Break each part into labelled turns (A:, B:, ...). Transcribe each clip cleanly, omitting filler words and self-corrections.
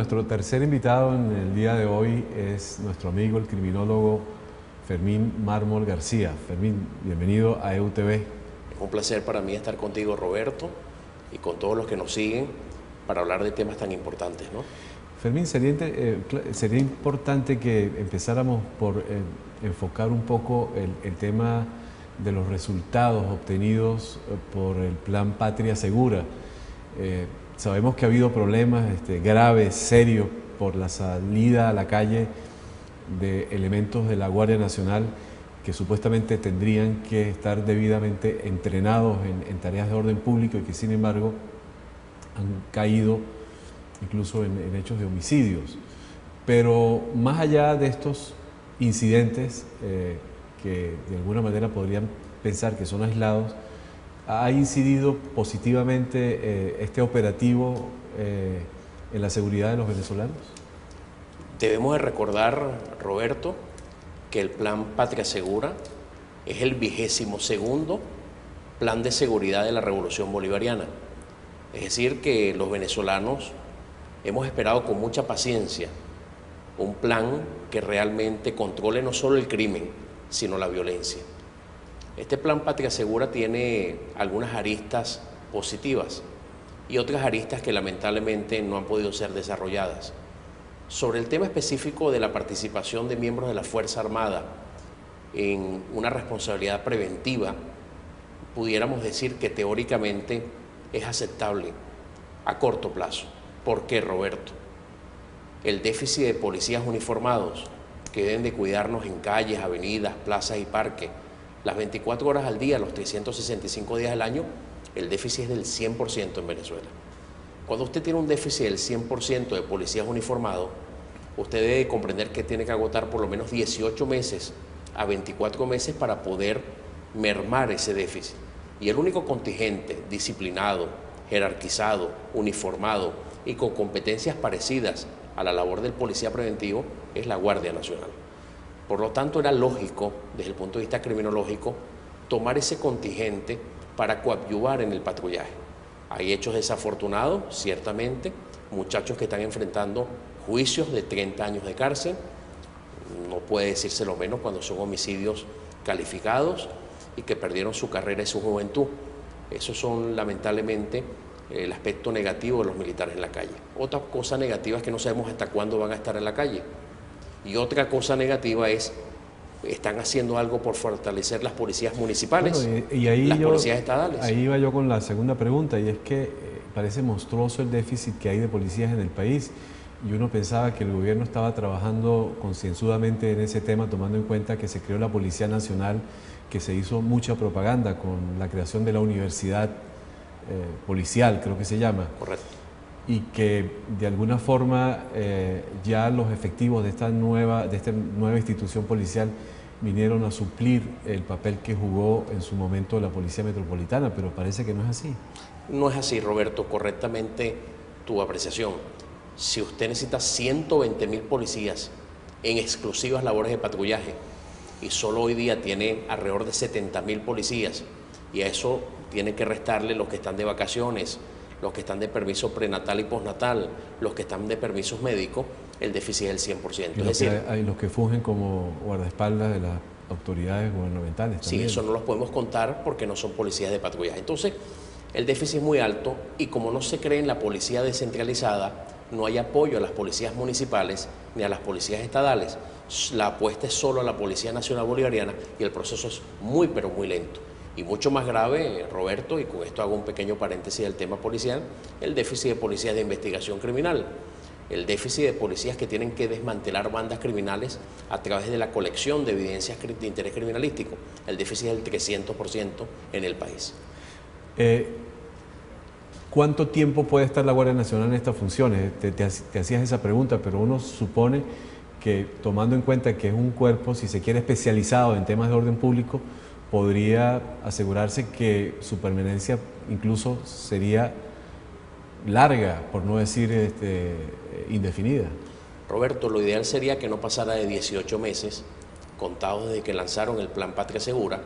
A: nuestro tercer invitado en el día de hoy es nuestro amigo, el criminólogo Fermín Mármol García. Fermín, bienvenido a EUTV.
B: Un placer para mí estar contigo, Roberto, y con todos los que nos siguen para hablar de temas tan importantes, ¿no?
A: Fermín, sería importante que empezáramos por enfocar un poco el tema de los resultados obtenidos por el Plan Patria Segura. Sabemos que ha habido problemas graves, serios, por la salida a la calle de elementos de la Guardia Nacional que supuestamente tendrían que estar debidamente entrenados en tareas de orden público y que sin embargo han caído incluso en hechos de homicidios. Pero más allá de estos incidentes que de alguna manera podrían pensar que son aislados, ¿ha incidido positivamente este operativo en la seguridad de los venezolanos?
B: Debemos de recordar, Roberto, que el Plan Patria Segura es el 22º plan de seguridad de la Revolución Bolivariana. Es decir, que los venezolanos hemos esperado con mucha paciencia un plan que realmente controle no solo el crimen, sino la violencia. Este Plan Patria Segura tiene algunas aristas positivas y otras aristas que lamentablemente no han podido ser desarrolladas. Sobre el tema específico de la participación de miembros de la Fuerza Armada en una responsabilidad preventiva, pudiéramos decir que teóricamente es aceptable a corto plazo. ¿Por qué, Roberto? El déficit de policías uniformados que deben de cuidarnos en calles, avenidas, plazas y parques, las 24 horas al día, los 365 días al año, el déficit es del 100% en Venezuela. Cuando usted tiene un déficit del 100% de policías uniformados, usted debe comprender que tiene que agotar por lo menos 18 meses a 24 meses para poder mermar ese déficit. Y el único contingente disciplinado, jerarquizado, uniformado y con competencias parecidas a la labor del policía preventivo es la Guardia Nacional. Por lo tanto, era lógico, desde el punto de vista criminológico, tomar ese contingente para coadyuvar en el patrullaje. Hay hechos desafortunados, ciertamente, muchachos que están enfrentando juicios de 30 años de cárcel, no puede decirse lo menos cuando son homicidios calificados y que perdieron su carrera y su juventud. Esos son lamentablemente el aspecto negativo de los militares en la calle. Otra cosa negativa es que no sabemos hasta cuándo van a estar en la calle. Y otra cosa negativa es, están haciendo algo por fortalecer las policías municipales,
A: bueno, y ahí
B: las policías estadales.
A: Ahí iba yo con la segunda pregunta, y es que parece monstruoso el déficit que hay de policías en el país, y uno pensaba que el gobierno estaba trabajando concienzudamente en ese tema, tomando en cuenta que se creó la Policía Nacional, que se hizo mucha propaganda con la creación de la universidad policial, creo que se llama.
B: Correcto.
A: Y que de alguna forma ya los efectivos de esta nueva institución policial vinieron a suplir el papel que jugó en su momento la Policía Metropolitana, pero parece que no es así.
B: No es así, Roberto, correctamente tu apreciación. Si usted necesita 120.000 policías en exclusivas labores de patrullaje y solo hoy día tiene alrededor de 70.000 policías, y a eso tiene que restarle los que están de vacaciones, los que están de permiso prenatal y postnatal, los que están de permisos médicos, el déficit es del 100%.
A: Hay los que fungen como guardaespaldas de las autoridades gubernamentales también.
B: Sí, eso no los podemos contar porque no son policías de patrullaje. Entonces, el déficit es muy alto y como no se cree en la policía descentralizada, no hay apoyo a las policías municipales ni a las policías estadales. La apuesta es solo a la Policía Nacional Bolivariana y el proceso es muy, pero muy lento. Y mucho más grave, Roberto, y con esto hago un pequeño paréntesis del tema policial, el déficit de policías de investigación criminal, el déficit de policías que tienen que desmantelar bandas criminales a través de la colección de evidencias de interés criminalístico, el déficit es del 300% en el país.
A: ¿Cuánto tiempo puede estar la Guardia Nacional en estas funciones? Te hacías esa pregunta, pero uno supone que, tomando en cuenta que es un cuerpo, si se quiere, especializado en temas de orden público, podría asegurarse que su permanencia incluso sería larga, por no decir indefinida.
B: Roberto, lo ideal sería que no pasara de 18 meses, contados desde que lanzaron el Plan Patria Segura,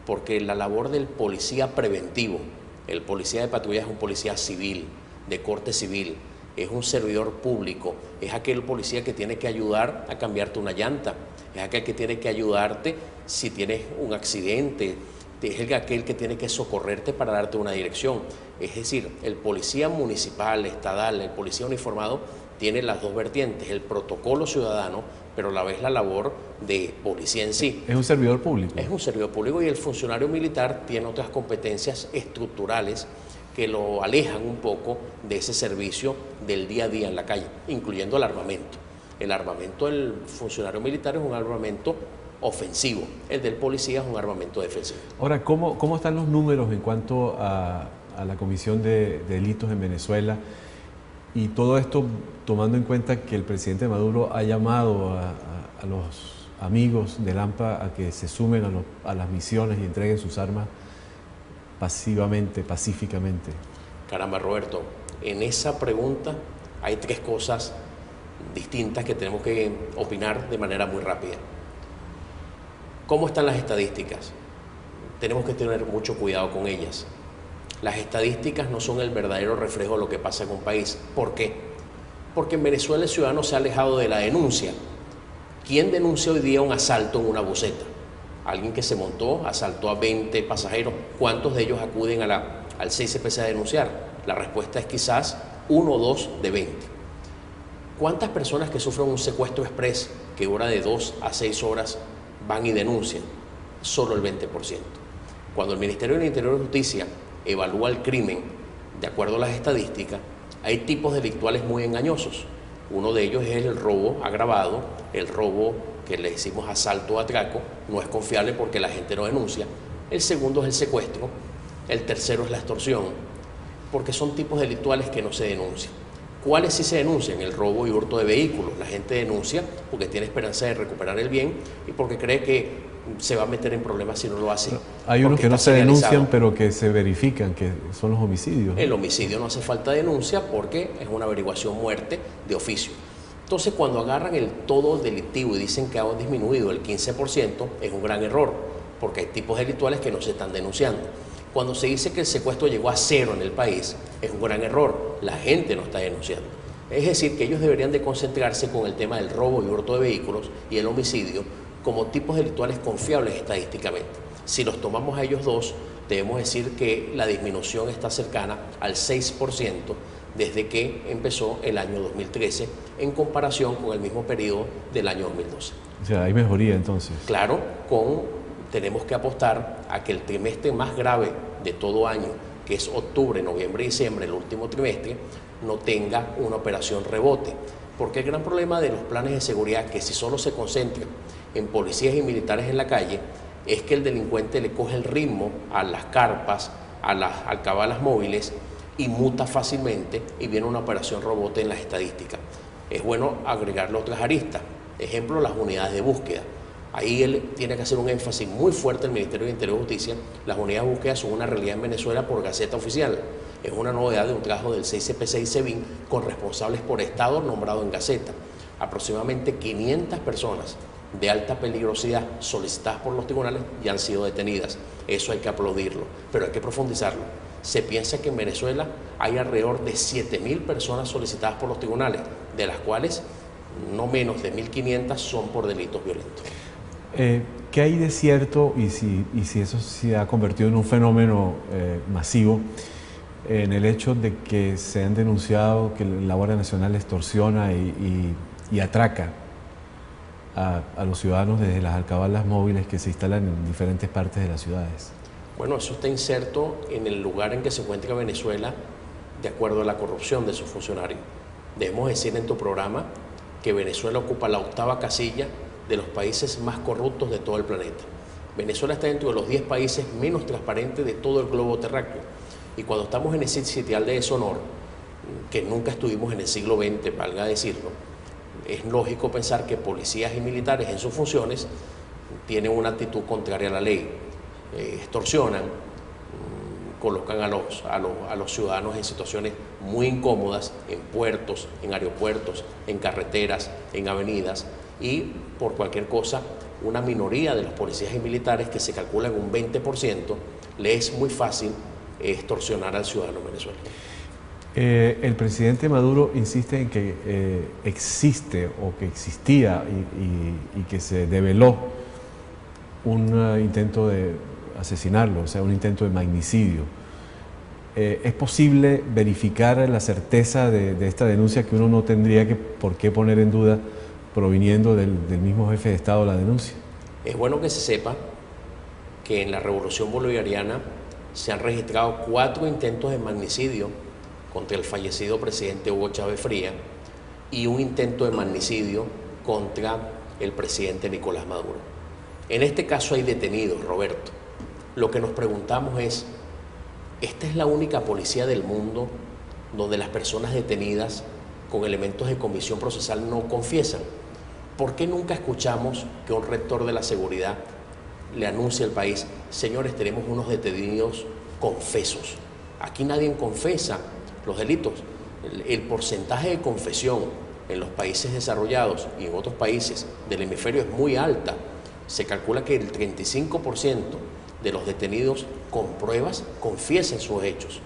B: porque la labor del policía preventivo, el policía de patrulla es un policía civil, de corte civil, es un servidor público, es aquel policía que tiene que ayudar a cambiarte una llanta, es aquel que tiene que ayudarte si tienes un accidente, es aquel que tiene que socorrerte para darte una dirección. Es decir, el policía municipal, estatal, el policía uniformado tiene las dos vertientes, el protocolo ciudadano, pero a la vez la labor de policía en sí.
A: Es un servidor público.
B: Es un servidor público, y el funcionario militar tiene otras competencias estructurales que lo alejan un poco de ese servicio del día a día en la calle, incluyendo el armamento. El armamento del funcionario militar es un armamento ofensivo, el del policía es un armamento defensivo.
A: Ahora, ¿cómo están los números en cuanto a la Comisión de Delitos en Venezuela? Y todo esto tomando en cuenta que el presidente Maduro ha llamado a los amigos del AMPA a que se sumen a las misiones y entreguen sus armas pasivamente, pacíficamente.
B: Caramba, Roberto, en esa pregunta hay tres cosas distintas que tenemos que opinar de manera muy rápida. ¿Cómo están las estadísticas? Tenemos que tener mucho cuidado con ellas. Las estadísticas no son el verdadero reflejo de lo que pasa en un país. ¿Por qué? Porque en Venezuela el ciudadano se ha alejado de la denuncia. ¿Quién denuncia hoy día un asalto en una buseta? Alguien que se montó, asaltó a 20 pasajeros. ¿Cuántos de ellos acuden al CICPC a denunciar? La respuesta es quizás 1 o 2 de 20. ¿Cuántas personas que sufren un secuestro express que dura de 2 a 6 horas van y denuncian? Solo el 20%. Cuando el Ministerio del Interior y Justicia evalúa el crimen, de acuerdo a las estadísticas, hay tipos delictuales muy engañosos. Uno de ellos es el robo agravado, el robo que le decimos asalto o atraco, no es confiable porque la gente no denuncia. El segundo es el secuestro, el tercero es la extorsión, porque son tipos delictuales que no se denuncian. ¿Cuáles sí se denuncian? El robo y hurto de vehículos. La gente denuncia porque tiene esperanza de recuperar el bien y porque cree que se va a meter en problemas si no lo hace.
A: Hay unos que no se denuncian, pero que se verifican, que son los homicidios.
B: El homicidio no hace falta denuncia porque es una averiguación muerte de oficio. Entonces, cuando agarran el todo delictivo y dicen que ha disminuido el 15%, es un gran error, porque hay tipos delictuales que no se están denunciando. Cuando se dice que el secuestro llegó a 0 en el país, es un gran error, la gente no está denunciando. Es decir, que ellos deberían de concentrarse con el tema del robo y hurto de vehículos y el homicidio como tipos delictuales confiables estadísticamente. Si los tomamos a ellos dos, debemos decir que la disminución está cercana al 6% desde que empezó el año 2013 en comparación con el mismo periodo del año 2012.
A: O sea, hay mejoría entonces.
B: Claro, tenemos que apostar a que el trimestre más grave de todo año, que es octubre, noviembre y diciembre, el último trimestre, no tenga una operación rebote. Porque el gran problema de los planes de seguridad, que si solo se concentran en policías y militares en la calle, es que el delincuente le coge el ritmo a las carpas, a las alcabalas móviles y muta fácilmente y viene una operación rebote en las estadísticas. Es bueno agregarle otras aristas. Ejemplo, las unidades de búsqueda. Ahí él tiene que hacer un énfasis muy fuerte el Ministerio de Interior y Justicia. Las unidades de búsqueda son una realidad en Venezuela por Gaceta Oficial. Es una novedad de un trabajo del CICPC y SEBIN con responsables por estado nombrados en Gaceta. Aproximadamente 500 personas de alta peligrosidad solicitadas por los tribunales ya han sido detenidas. Eso hay que aplaudirlo, pero hay que profundizarlo. Se piensa que en Venezuela hay alrededor de 7.000 personas solicitadas por los tribunales, de las cuales no menos de 1.500 son por delitos violentos.
A: ¿Qué hay de cierto y si eso se ha convertido en un fenómeno masivo en el hecho de que se han denunciado que la Guardia Nacional extorsiona y atraca a los ciudadanos desde las alcabalas móviles que se instalan en diferentes partes de las ciudades?
B: Bueno, eso está inserto en el lugar en que se encuentra Venezuela de acuerdo a la corrupción de sus funcionarios. Debemos decir en tu programa que Venezuela ocupa la 8ª casilla de los países más corruptos de todo el planeta. Venezuela está dentro de los 10 países menos transparentes de todo el globo terráqueo. Y cuando estamos en ese sitial de deshonor, que nunca estuvimos en el siglo XX, valga decirlo, es lógico pensar que policías y militares en sus funciones tienen una actitud contraria a la ley, extorsionan, colocan a los ciudadanos en situaciones muy incómodas, en puertos, en aeropuertos, en carreteras, en avenidas, y por cualquier cosa, una minoría de los policías y militares, que se calcula en un 20%, le es muy fácil extorsionar al ciudadano venezolano.
A: El presidente Maduro insiste en que existe o que existía y que se develó un intento de asesinarlo, o sea, un intento de magnicidio. ¿Es posible verificar la certeza de esta denuncia que uno no tendría por qué poner en duda proviniendo del mismo jefe de Estado la denuncia?
B: Es bueno que se sepa que en la Revolución Bolivariana se han registrado 4 intentos de magnicidio contra el fallecido presidente Hugo Chávez Frías y un intento de magnicidio contra el presidente Nicolás Maduro. En este caso hay detenidos, Roberto. Lo que nos preguntamos es, ¿esta es la única policía del mundo donde las personas detenidas con elementos de comisión procesal no confiesan? ¿Por qué nunca escuchamos que un rector de la seguridad le anuncie al país, señores, tenemos unos detenidos confesos? Aquí nadie confesa los delitos. El porcentaje de confesión en los países desarrollados y en otros países del hemisferio es muy alta. Se calcula que el 35% de los detenidos con pruebas confiesan sus hechos.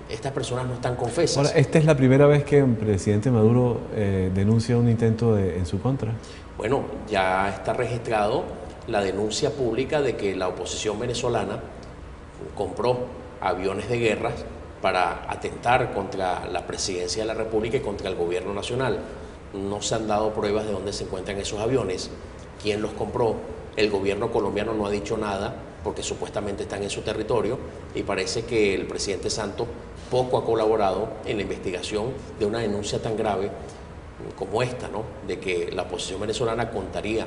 B: Estas personas no están confesas.
A: Ahora, ¿esta es la primera vez que el presidente Maduro denuncia un intento en su contra?
B: Bueno, ya está registrado la denuncia pública de que la oposición venezolana compró aviones de guerra para atentar contra la presidencia de la República y contra el gobierno nacional. No se han dado pruebas de dónde se encuentran esos aviones, quién los compró. El gobierno colombiano no ha dicho nada porque supuestamente están en su territorio y parece que el presidente Santos poco ha colaborado en la investigación de una denuncia tan grave como esta, ¿no? De que la oposición venezolana contaría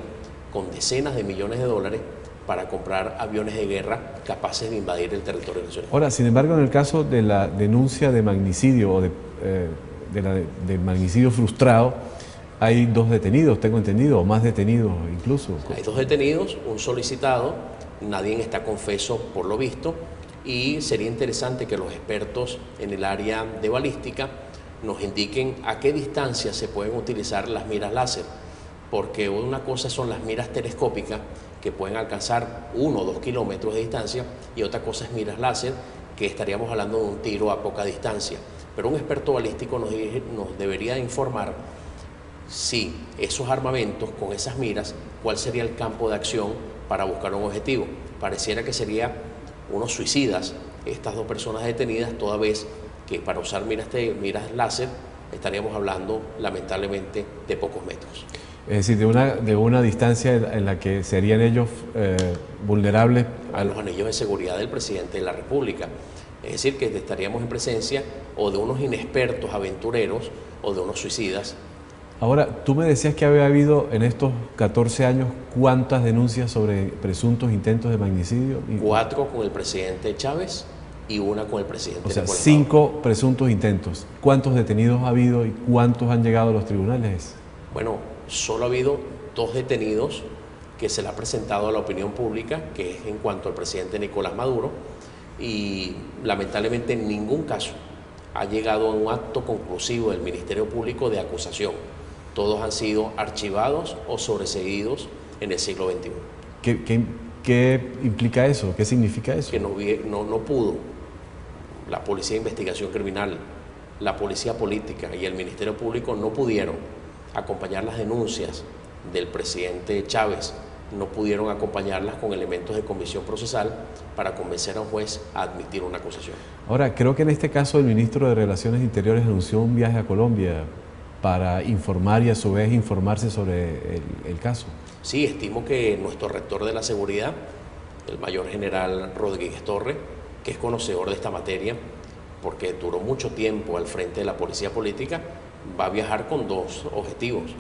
B: con decenas de millones de dólares para comprar aviones de guerra capaces de invadir el territorio nacional.
A: Ahora, sin embargo, en el caso de la denuncia de magnicidio o de magnicidio frustrado, hay 2 detenidos, tengo entendido, o más detenidos incluso.
B: Hay 2 detenidos, un solicitado, nadie está confeso por lo visto, y sería interesante que los expertos en el área de balística nos indiquen a qué distancia se pueden utilizar las miras láser, porque una cosa son las miras telescópicas que pueden alcanzar 1 o 2 kilómetros de distancia y otra cosa es miras láser, que estaríamos hablando de un tiro a poca distancia. Pero un experto balístico nos debería informar si esos armamentos con esas miras, cuál sería el campo de acción para buscar un objetivo. Pareciera que sería unos suicidas estas 2 personas detenidas, toda vez que para usar miras láser estaríamos hablando lamentablemente de pocos metros.
A: Es decir, de una distancia en la que serían ellos vulnerables
B: a los anillos de seguridad del presidente de la República. Es decir, que estaríamos en presencia o de unos inexpertos aventureros o de unos suicidas.
A: Ahora, tú me decías que había habido en estos 14 años ¿cuántas denuncias sobre presuntos intentos de magnicidio?
B: 4 con el presidente Chávez y 1 con el presidente
A: Nicolás. O sea,
B: Nicolás
A: 5 presuntos intentos. ¿Cuántos detenidos ha habido y cuántos han llegado a los tribunales?
B: Bueno, solo ha habido 2 detenidos que se le ha presentado a la opinión pública, que es en cuanto al presidente Nicolás Maduro, y lamentablemente en ningún caso ha llegado a un acto conclusivo del Ministerio Público de acusación. Todos han sido archivados o sobreseídos en el siglo XXI.
A: ¿Qué implica eso? ¿Qué significa eso?
B: Que no pudo la Policía de Investigación Criminal, la Policía Política y el Ministerio Público no pudieron acompañar las denuncias del presidente Chávez, no pudieron acompañarlas con elementos de comisión procesal para convencer a un juez a admitir una acusación.
A: Ahora, creo que en este caso el ministro de Relaciones Interiores anunció un viaje a Colombia para informar y a su vez informarse sobre el caso.
B: Sí, estimo que nuestro rector de la seguridad, el mayor general Rodríguez Torre, que es conocedor de esta materia, porque duró mucho tiempo al frente de la Policía Política, va a viajar con 2 objetivos: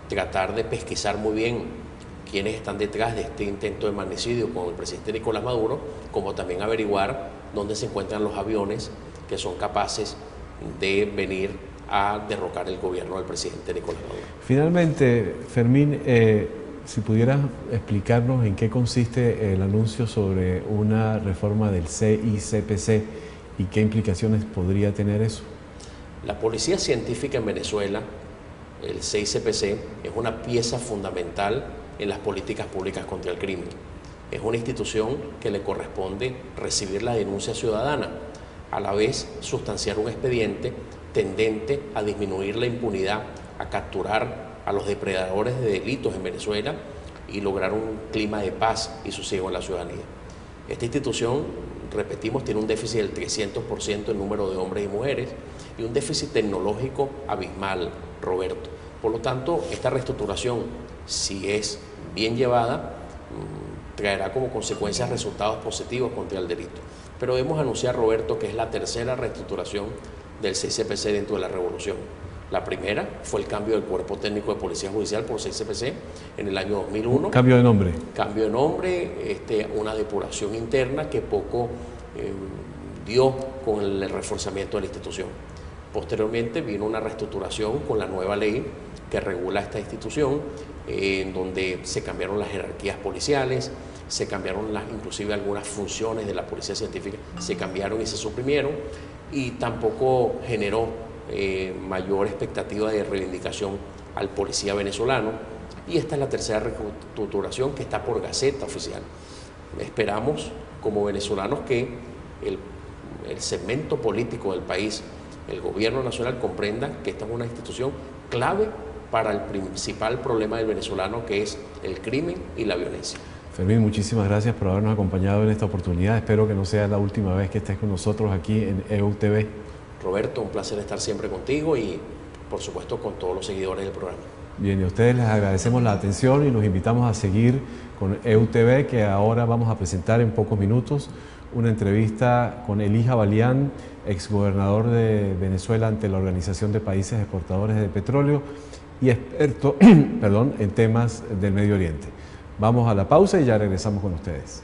B: tratar de pesquisar muy bien quiénes están detrás de este intento de magnicidio con el presidente Nicolás Maduro, como también averiguar dónde se encuentran los aviones que son capaces de venir a derrocar el gobierno del presidente Nicolás Maduro.
A: Finalmente, Fermín, si pudieras explicarnos en qué consiste el anuncio sobre una reforma del CICPC y qué implicaciones podría tener eso.
B: La Policía Científica en Venezuela, el CICPC, es una pieza fundamental en las políticas públicas contra el crimen. Es una institución que le corresponde recibir la denuncia ciudadana. a la vez sustanciar un expediente tendente a disminuir la impunidad, a capturar a los depredadores de delitos en Venezuela y lograr un clima de paz y sosiego en la ciudadanía. Esta institución, repetimos, tiene un déficit del 300% en número de hombres y mujeres y un déficit tecnológico abismal, Roberto. Por lo tanto, esta reestructuración, si es bien llevada, traerá como consecuencia resultados positivos contra el delito. Pero debemos anunciar, Roberto, que es la tercera reestructuración del CICPC dentro de la revolución. La primera fue el cambio del Cuerpo Técnico de Policía Judicial por CICPC en el año 2001.
A: Cambio de nombre.
B: Cambio de nombre, una depuración interna que poco dio con el reforzamiento de la institución. Posteriormente vino una reestructuración con la nueva ley que regula esta institución, en donde se cambiaron las jerarquías policiales, se cambiaron inclusive algunas funciones de la policía científica, se cambiaron y se suprimieron, y tampoco generó mayor expectativa de reivindicación al policía venezolano. Y esta es la tercera reestructuración que está por Gaceta Oficial. Esperamos como venezolanos que el segmento político del país, el gobierno nacional, comprenda que esta es una institución clave para el principal problema del venezolano, que es el crimen y la violencia.
A: Fermín, muchísimas gracias por habernos acompañado en esta oportunidad. Espero que no sea la última vez que estés con nosotros aquí en EUTV.
B: Roberto, un placer estar siempre contigo y, por supuesto, con todos los seguidores del programa.
A: Bien, y a ustedes les agradecemos la atención y los invitamos a seguir con EUTV, que ahora vamos a presentar en pocos minutos una entrevista con Elijah Balián, exgobernador de Venezuela ante la Organización de Países Exportadores de Petróleo y experto en temas del Medio Oriente. Vamos a la pausa y ya regresamos con ustedes.